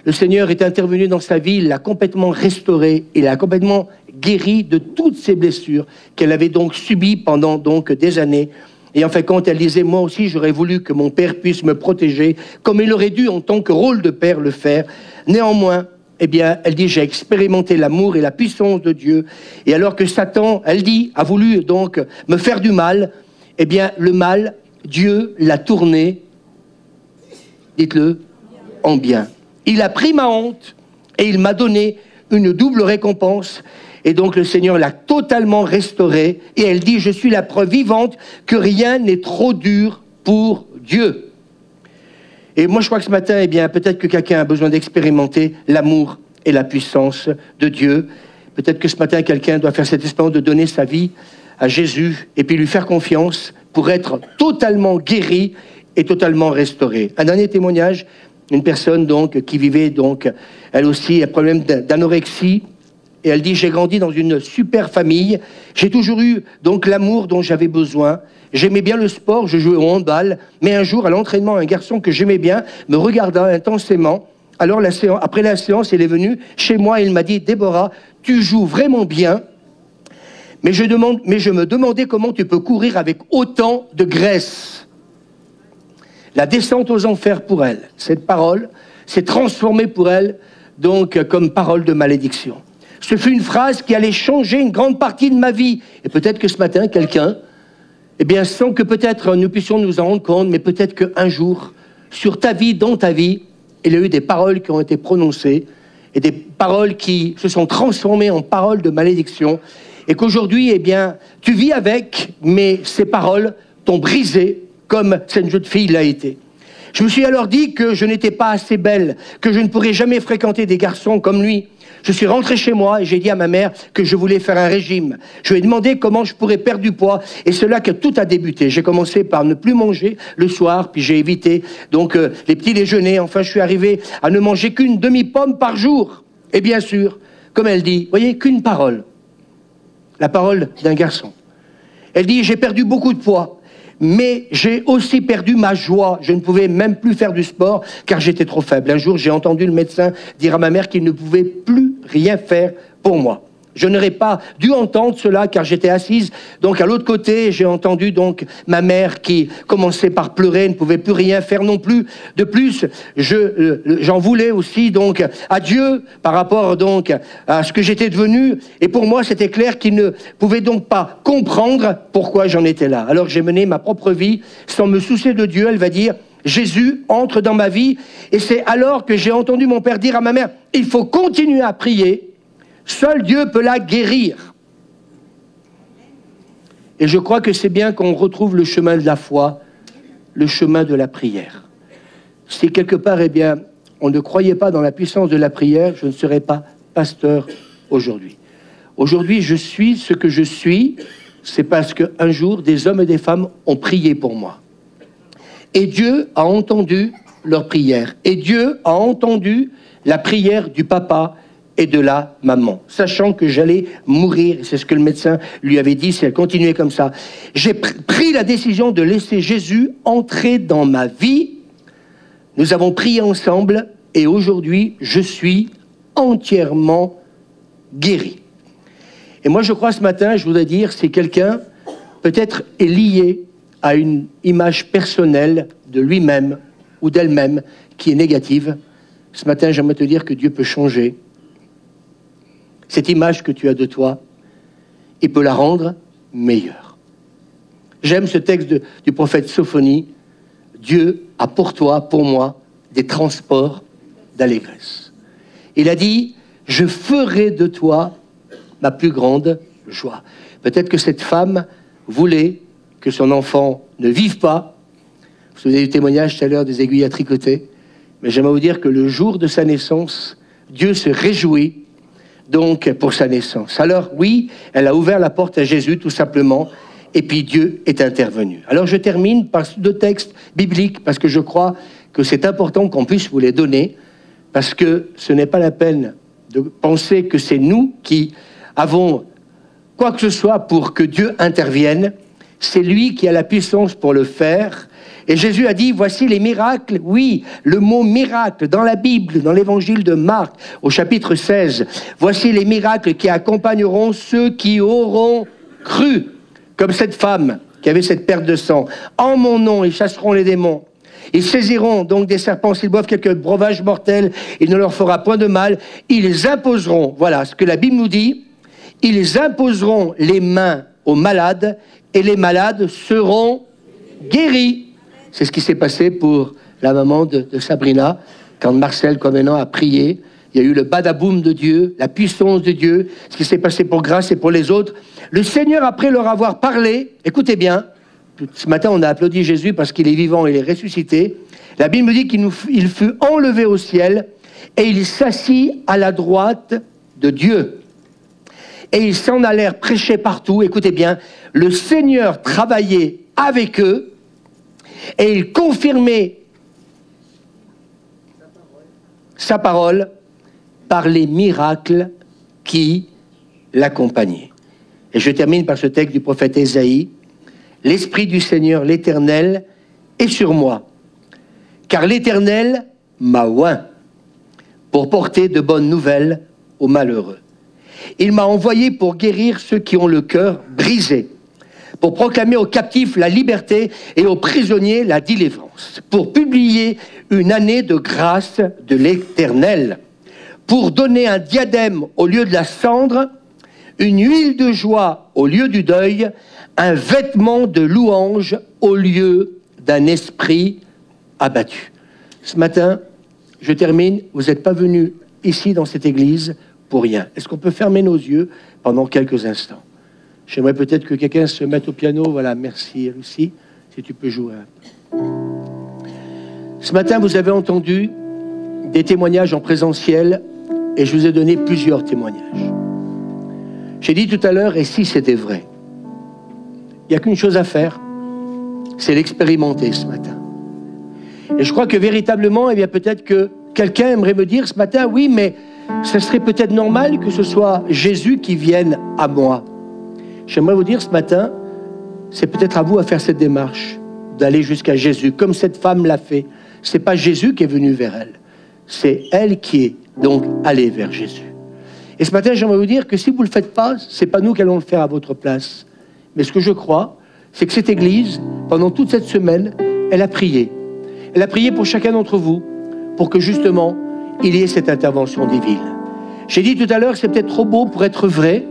Le Seigneur est intervenu dans sa vie, il l'a complètement restaurée, il l'a complètement guérie de toutes ses blessures qu'elle avait donc subies pendant donc des années. Et en fait, quand elle disait, moi aussi, j'aurais voulu que mon père puisse me protéger, comme il aurait dû en tant que rôle de père le faire. Néanmoins, eh bien, elle dit, j'ai expérimenté l'amour et la puissance de Dieu. Et alors que Satan, elle dit, a voulu donc me faire du mal, eh bien, le mal, Dieu l'a tourné, dites-le, en bien. Il a pris ma honte et il m'a donné une double récompense. Et donc le Seigneur l'a totalement restaurée. Et elle dit, je suis la preuve vivante que rien n'est trop dur pour Dieu. Et moi, je crois que ce matin, eh bien, peut-être que quelqu'un a besoin d'expérimenter l'amour et la puissance de Dieu. Peut-être que ce matin, quelqu'un doit faire cette expérience de donner sa vie à Jésus et puis lui faire confiance pour être totalement guéri et totalement restauré. Un dernier témoignage, une personne donc qui vivait donc, elle aussi, un problème d'anorexie. Et elle dit, j'ai grandi dans une super famille. J'ai toujours eu donc l'amour dont j'avais besoin. J'aimais bien le sport, je jouais au handball. Mais un jour, à l'entraînement, un garçon que j'aimais bien me regarda intensément. Alors, après la séance, il est venu chez moi et il m'a dit, Déborah, tu joues vraiment bien. Mais je me demandais comment tu peux courir avec autant de graisse. La descente aux enfers pour elle, cette parole s'est transformée pour elle donc comme parole de malédiction. Ce fut une phrase qui allait changer une grande partie de ma vie. Et peut-être que ce matin, quelqu'un, eh bien, sans que peut-être nous puissions nous en rendre compte, mais peut-être qu'un jour, sur ta vie, dans ta vie, il y a eu des paroles qui ont été prononcées et des paroles qui se sont transformées en paroles de malédiction. Et qu'aujourd'hui, eh bien, tu vis avec, mais ces paroles t'ont brisé comme cette jeune fille l'a été. Je me suis alors dit que je n'étais pas assez belle, que je ne pourrais jamais fréquenter des garçons comme lui. Je suis rentré chez moi et j'ai dit à ma mère que je voulais faire un régime. Je lui ai demandé comment je pourrais perdre du poids et c'est là que tout a débuté. J'ai commencé par ne plus manger le soir, puis j'ai évité donc les petits déjeuners. Enfin, je suis arrivé à ne manger qu'une demi-pomme par jour. Et bien sûr, comme elle dit, voyez, qu'une parole. La parole d'un garçon. Elle dit, j'ai perdu beaucoup de poids, mais j'ai aussi perdu ma joie. Je ne pouvais même plus faire du sport car j'étais trop faible. Un jour, j'ai entendu le médecin dire à ma mère qu'il ne pouvait plus rien faire pour moi. Je n'aurais pas dû entendre cela car j'étais assise. Donc à l'autre côté, j'ai entendu donc ma mère qui commençait par pleurer, ne pouvait plus rien faire non plus. De plus, j'en voulais aussi donc à Dieu par rapport donc à ce que j'étais devenu. Et pour moi, c'était clair qu'il ne pouvait donc pas comprendre pourquoi j'en étais là. Alors j'ai mené ma propre vie sans me soucier de Dieu. Elle va dire, Jésus entre dans ma vie. Et c'est alors que j'ai entendu mon père dire à ma mère, il faut continuer à prier. Seul Dieu peut la guérir. Et je crois que c'est bien qu'on retrouve le chemin de la foi, le chemin de la prière. Si quelque part, eh bien, on ne croyait pas dans la puissance de la prière, je ne serais pas pasteur aujourd'hui. Aujourd'hui, je suis ce que je suis, c'est parce qu'un jour, des hommes et des femmes ont prié pour moi. Et Dieu a entendu leur prière. Et Dieu a entendu la prière du papa et de la maman, sachant que j'allais mourir. C'est ce que le médecin lui avait dit si elle continuait comme ça. J'ai pris la décision de laisser Jésus entrer dans ma vie. Nous avons prié ensemble et aujourd'hui, je suis entièrement guéri. Et moi, je crois ce matin, je voudrais dire, si quelqu'un peut-être est lié à une image personnelle de lui-même ou d'elle-même qui est négative, ce matin, j'aimerais te dire que Dieu peut changer cette image que tu as de toi, il peut la rendre meilleure. J'aime ce texte du prophète Sophonie. Dieu a pour toi, pour moi, des transports d'allégresse. Il a dit, je ferai de toi ma plus grande joie. Peut-être que cette femme voulait que son enfant ne vive pas. Vous avez eu le témoignage tout à l'heure des aiguilles à tricoter. Mais j'aimerais vous dire que le jour de sa naissance, Dieu se réjouit donc pour sa naissance. Alors oui, elle a ouvert la porte à Jésus tout simplement, et puis Dieu est intervenu. Alors je termine par 2 textes bibliques, parce que je crois que c'est important qu'on puisse vous les donner, parce que ce n'est pas la peine de penser que c'est nous qui avons quoi que ce soit pour que Dieu intervienne. C'est lui qui a la puissance pour le faire. Et Jésus a dit, voici les miracles. Oui, le mot miracle dans la Bible, dans l'évangile de Marc, au chapitre 16. Voici les miracles qui accompagneront ceux qui auront cru. Comme cette femme qui avait cette perte de sang. En mon nom, ils chasseront les démons. Ils saisiront donc des serpents, s'ils boivent quelques breuvages mortels, il ne leur fera point de mal. Ils imposeront, voilà ce que la Bible nous dit, ils imposeront les mains aux malades et les malades seront guéris. C'est ce qui s'est passé pour la maman de Sabrina, quand Marcel Convenant a prié. Il y a eu le badaboum de Dieu, la puissance de Dieu, ce qui s'est passé pour Grâce et pour les autres. Le Seigneur, après leur avoir parlé, écoutez bien, ce matin on a applaudi Jésus parce qu'il est vivant, il est ressuscité. La Bible me dit qu'il fut enlevé au ciel et il s'assit à la droite de Dieu. Et ils s'en allèrent prêcher partout. Écoutez bien, le Seigneur travaillait avec eux et il confirmait sa parole par les miracles qui l'accompagnaient. Et je termine par ce texte du prophète Ésaïe. L'Esprit du Seigneur, l'Éternel, est sur moi, car l'Éternel m'a oint pour porter de bonnes nouvelles aux malheureux. Il m'a envoyé pour guérir ceux qui ont le cœur brisé, pour proclamer aux captifs la liberté et aux prisonniers la délivrance, pour publier une année de grâce de l'Éternel, pour donner un diadème au lieu de la cendre, une huile de joie au lieu du deuil, un vêtement de louange au lieu d'un esprit abattu. Ce matin, je termine, vous n'êtes pas venus ici dans cette église pour rien. Est-ce qu'on peut fermer nos yeux pendant quelques instants? J'aimerais peut-être que quelqu'un se mette au piano. Voilà, merci Lucie, si tu peux jouer un peu. Ce matin, vous avez entendu des témoignages en présentiel et je vous ai donné plusieurs témoignages. J'ai dit tout à l'heure, et si c'était vrai? Il n'y a qu'une chose à faire, c'est l'expérimenter ce matin. Et je crois que véritablement, eh bien peut-être que quelqu'un aimerait me dire ce matin, oui, mais ce serait peut-être normal que ce soit Jésus qui vienne à moi. J'aimerais vous dire ce matin, c'est peut-être à vous à faire cette démarche, d'aller jusqu'à Jésus, comme cette femme l'a fait. Ce n'est pas Jésus qui est venu vers elle, c'est elle qui est donc allée vers Jésus. Et ce matin, j'aimerais vous dire que si vous ne le faites pas, ce n'est pas nous qui allons le faire à votre place. Mais ce que je crois, c'est que cette Église, pendant toute cette semaine, elle a prié. Elle a prié pour chacun d'entre vous, pour que justement, il y ait cette intervention divine. J'ai dit tout à l'heure que c'est peut-être trop beau pour être vrai.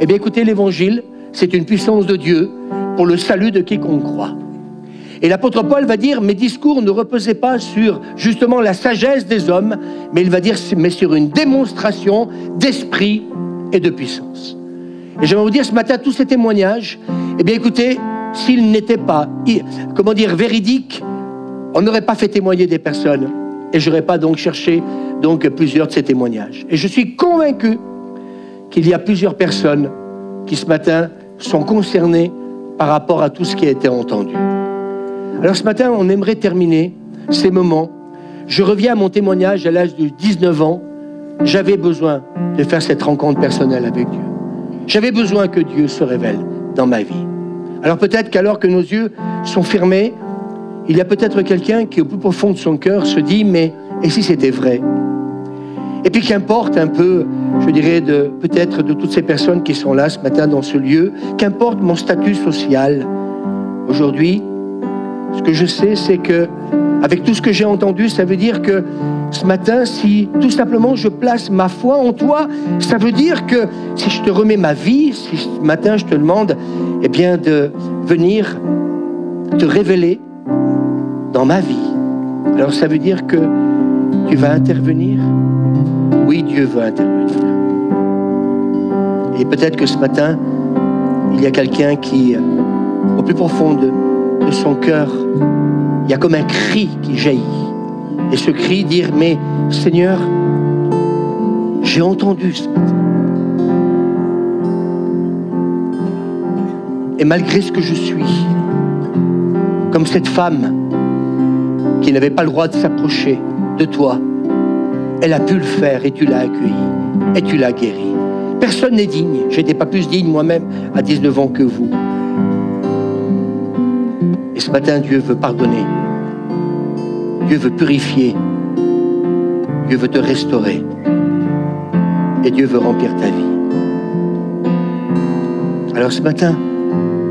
Eh bien écoutez, l'Évangile, c'est une puissance de Dieu pour le salut de quiconque croit. Et l'apôtre Paul va dire, mes discours ne reposaient pas sur justement la sagesse des hommes, mais il va dire, mais sur une démonstration d'esprit et de puissance. Et j'aimerais vous dire ce matin, tous ces témoignages, eh bien écoutez, s'ils n'étaient pas, comment dire, véridiques, on n'aurait pas fait témoigner des personnes. Et je n'aurais pas donc cherché donc plusieurs de ces témoignages. Et je suis convaincu qu'il y a plusieurs personnes qui ce matin sont concernées par rapport à tout ce qui a été entendu. Alors ce matin, on aimerait terminer ces moments. Je reviens à mon témoignage à l'âge de 19 ans. J'avais besoin de faire cette rencontre personnelle avec Dieu. J'avais besoin que Dieu se révèle dans ma vie. Alors peut-être qu'alors que nos yeux sont fermés, il y a peut-être quelqu'un qui au plus profond de son cœur se dit, mais et si c'était vrai? Et puis qu'importe un peu, je dirais, peut-être de toutes ces personnes qui sont là ce matin dans ce lieu, qu'importe mon statut social. Aujourd'hui, ce que je sais, c'est que, avec tout ce que j'ai entendu, ça veut dire que ce matin, si tout simplement je place ma foi en toi, ça veut dire que si je te remets ma vie, si ce matin je te demande, eh bien, de venir te révéler dans ma vie, alors ça veut dire que tu vas intervenir. Oui, Dieu veut intervenir. Et peut-être que ce matin, il y a quelqu'un qui, au plus profond de son cœur, il y a comme un cri qui jaillit. Et ce cri, dire, mais Seigneur, j'ai entendu ce matin. Et malgré ce que je suis, comme cette femme qui n'avait pas le droit de s'approcher de toi, elle a pu le faire et tu l'as accueilli et tu l'as guéri. Personne n'est digne. Je n'étais pas plus digne moi-même à 19 ans que vous. Et ce matin, Dieu veut pardonner. Dieu veut purifier. Dieu veut te restaurer. Et Dieu veut remplir ta vie. Alors ce matin,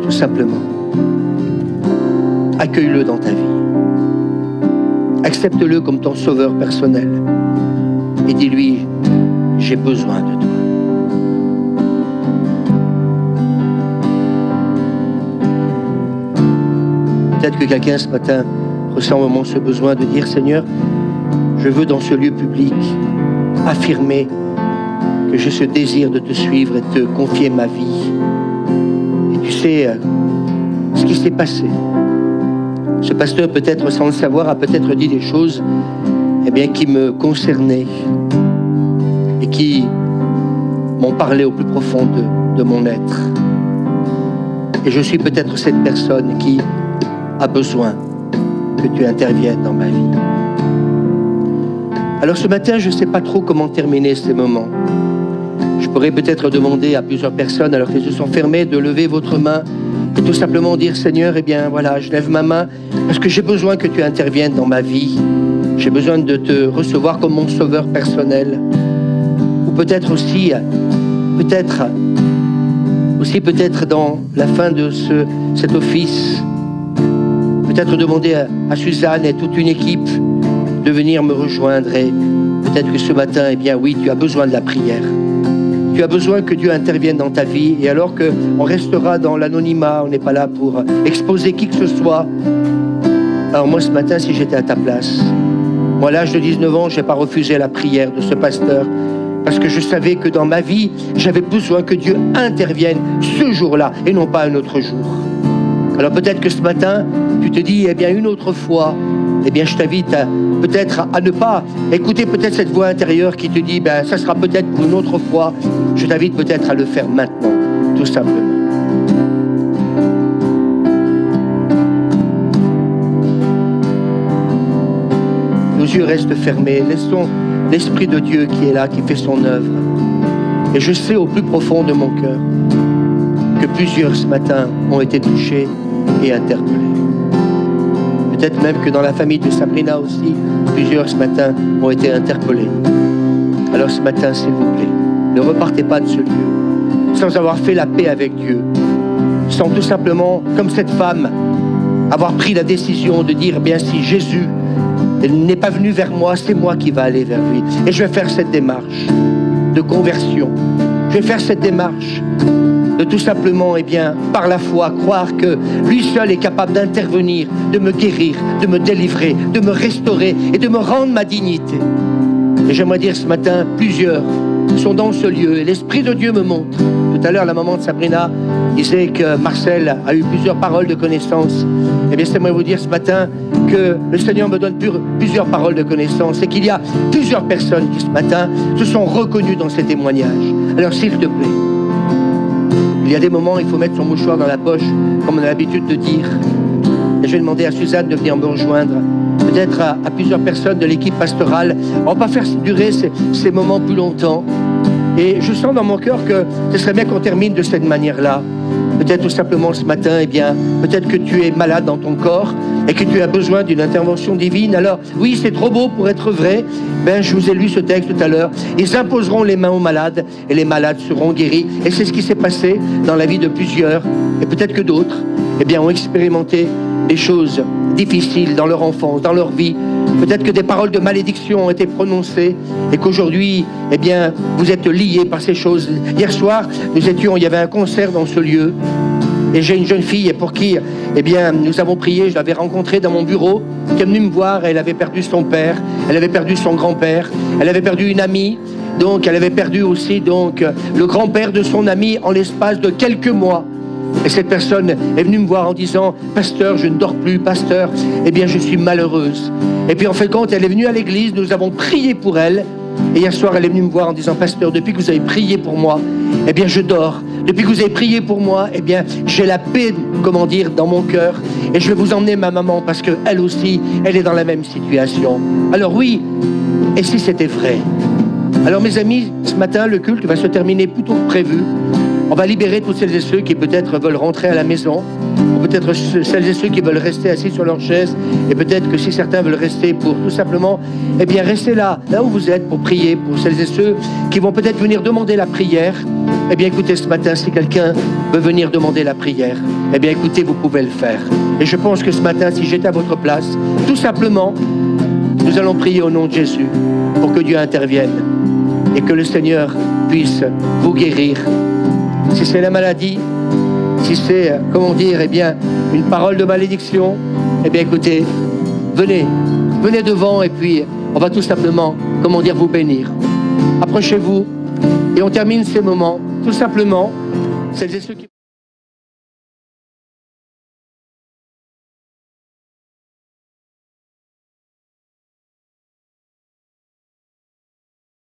tout simplement, accueille-le dans ta vie. Accepte-le comme ton sauveur personnel. Et dis-lui, j'ai besoin de toi. Peut-être que quelqu'un ce matin ressent au moment ce besoin de dire, Seigneur, je veux dans ce lieu public affirmer que j'ai ce désir de te suivre et de te confier ma vie. Et tu sais ce qui s'est passé. Ce pasteur, peut-être sans le savoir, a peut-être dit des choses eh bien, qui me concernaient et qui m'ont parlé au plus profond de mon être. Et je suis peut-être cette personne qui a besoin que tu interviennes dans ma vie. Alors ce matin, je ne sais pas trop comment terminer ces moments. Je pourrais peut-être demander à plusieurs personnes, alors que les yeux sont fermés, de lever votre main et tout simplement dire, Seigneur, eh bien voilà, je lève ma main parce que j'ai besoin que tu interviennes dans ma vie. J'ai besoin de te recevoir comme mon sauveur personnel. Ou peut-être aussi, peut-être dans la fin de cet office, peut-être demander à Suzanne et toute une équipe de venir me rejoindre. Et peut-être que ce matin, eh bien oui, tu as besoin de la prière. Tu as besoin que Dieu intervienne dans ta vie. Et alors qu'on restera dans l'anonymat, on n'est pas là pour exposer qui que ce soit. Alors moi, ce matin, si j'étais à ta place, moi, à l'âge de 19 ans, je n'ai pas refusé la prière de ce pasteur parce que je savais que dans ma vie, j'avais besoin que Dieu intervienne ce jour-là et non pas un autre jour. Alors peut-être que ce matin, tu te dis, eh bien, une autre fois, eh bien, je t'invite peut-être à ne pas écouter peut-être cette voix intérieure qui te dit, ben, ça sera peut-être pour une autre fois. Je t'invite peut-être à le faire maintenant, tout simplement. Nos yeux restent fermés. Laissons l'Esprit de Dieu qui est là, qui fait son œuvre. Et je sais au plus profond de mon cœur que plusieurs ce matin ont été touchés et interpellés. Peut-être même que dans la famille de Sabrina aussi, plusieurs ce matin ont été interpellés. Alors ce matin, s'il vous plaît, ne repartez pas de ce lieu sans avoir fait la paix avec Dieu, sans tout simplement, comme cette femme, avoir pris la décision de dire, bien si Jésus n'est pas venu vers moi, c'est moi qui va aller vers lui. Et je vais faire cette démarche de conversion. Je vais faire cette démarche de tout simplement, par la foi, croire que lui seul est capable d'intervenir, de me guérir, de me délivrer, de me restaurer et de me rendre ma dignité. Et j'aimerais dire ce matin, plusieurs sont dans ce lieu et l'Esprit de Dieu me montre. Tout à l'heure, la maman de Sabrina disait que Marcel a eu plusieurs paroles de connaissance. Eh bien, j'aimerais vous dire ce matin que le Seigneur me donne plusieurs paroles de connaissance et qu'il y a plusieurs personnes qui ce matin se sont reconnues dans ces témoignages. Alors, s'il te plaît, il y a des moments où il faut mettre son mouchoir dans la poche, comme on a l'habitude de dire. Et je vais demander à Suzanne de venir me rejoindre. Peut-être à plusieurs personnes de l'équipe pastorale. On ne va pas faire durer ces moments plus longtemps. Et je sens dans mon cœur que ce serait bien qu'on termine de cette manière-là. Peut-être tout simplement ce matin, peut-être que tu es malade dans ton corps et que tu as besoin d'une intervention divine. Alors, oui, c'est trop beau pour être vrai. Je vous ai lu ce texte tout à l'heure. Ils imposeront les mains aux malades et les malades seront guéris. Et c'est ce qui s'est passé dans la vie de plusieurs. Et peut-être que d'autres, ont expérimenté des choses difficiles dans leur enfance, dans leur vie. Peut-être que des paroles de malédiction ont été prononcées et qu'aujourd'hui, vous êtes liés par ces choses. Hier soir, il y avait un concert dans ce lieu et j'ai une jeune fille pour qui, nous avons prié, je l'avais rencontrée dans mon bureau, qui est venue me voir, elle avait perdu son père, elle avait perdu son grand-père, elle avait perdu une amie, donc elle avait perdu aussi le grand-père de son amie en l'espace de quelques mois. Et cette personne est venue me voir en disant « Pasteur, je ne dors plus, pasteur, je suis malheureuse. » Et puis en fait, quand elle est venue à l'église, nous avons prié pour elle. Et hier soir, elle est venue me voir en disant « Pasteur, depuis que vous avez prié pour moi, je dors. Depuis que vous avez prié pour moi, j'ai la paix, dans mon cœur. Et je vais vous emmener ma maman parce qu'elle aussi, elle est dans la même situation. » Alors oui, et si c'était vrai? Alors mes amis, ce matin, le culte va se terminer plus tôt que prévu. On va libérer toutes celles et ceux qui peut-être veulent rentrer à la maison, ou peut-être celles et ceux qui veulent rester assis sur leur chaise, et peut-être que si certains veulent rester pour tout simplement, rester là où vous êtes pour prier, pour celles et ceux qui vont peut-être venir demander la prière. Écoutez, ce matin, si quelqu'un veut venir demander la prière, écoutez, vous pouvez le faire. Et je pense que ce matin, si j'étais à votre place, tout simplement, nous allons prier au nom de Jésus pour que Dieu intervienne et que le Seigneur puisse vous guérir. Si c'est la maladie, si c'est, une parole de malédiction, écoutez, venez devant et puis on va tout simplement, vous bénir. Approchez-vous et on termine ces moments, tout simplement, celles et ceux qui...